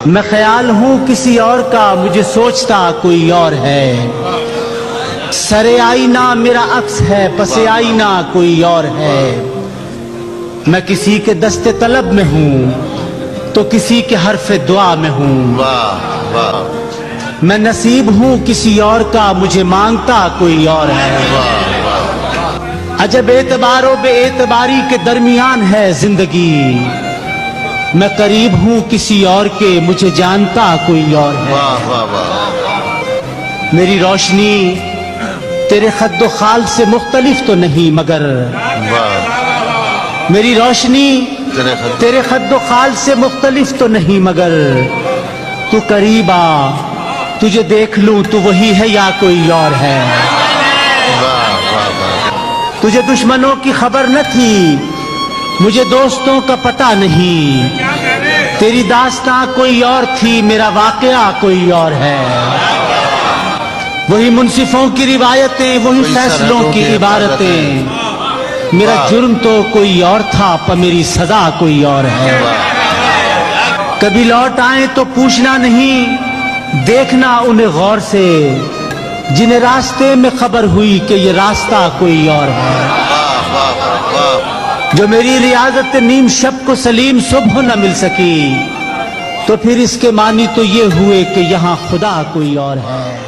میں خیال ہوں کسی اور کا، مجھے سوچتا کوئی اور ہے۔ سر آئینہ میرا عکس ہے، پس آئینہ کوئی اور ہے۔ میں کسی کے دست طلب میں ہوں تو کسی کے حرف دعا میں ہوں۔ میں نصیب ہوں کسی اور کا، مجھے مانگتا کوئی اور ہے۔ عجب اعتبار و بے اعتباری کے درمیان ہے زندگی۔ میں قریب ہوں کسی اور کے، مجھے جانتا کوئی اور ہے۔ میری روشنی تیرے خد و خال سے مختلف تو نہیں مگر، میری روشنی تیرے خد و خال سے مختلف تو نہیں مگر، تو قریب آ تجھے دیکھ لوں تو وہی ہے یا کوئی اور ہے۔ تجھے دشمنوں کی خبر نہ تھی، مجھے دوستوں کا پتہ نہیں۔ تیری داستاں کوئی اور تھی، میرا واقعہ کوئی اور ہے۔ وہی منصفوں کی روایتیں، وہی فیصلوں کی عبارتیں۔ میرا جرم تو کوئی اور تھا، پر میری سزا کوئی اور ہے۔ کبھی لوٹ آئیں تو پوچھنا نہیں، دیکھنا انہیں غور سے، جنہیں راستے میں خبر ہوئی کہ یہ راستہ کوئی اور ہے۔ جو میری ریاضت نیم شب کو سلیم صبح نہ مل سکی، تو پھر اس کے معنی تو یہ ہوئے کہ یہاں خدا کوئی اور ہے۔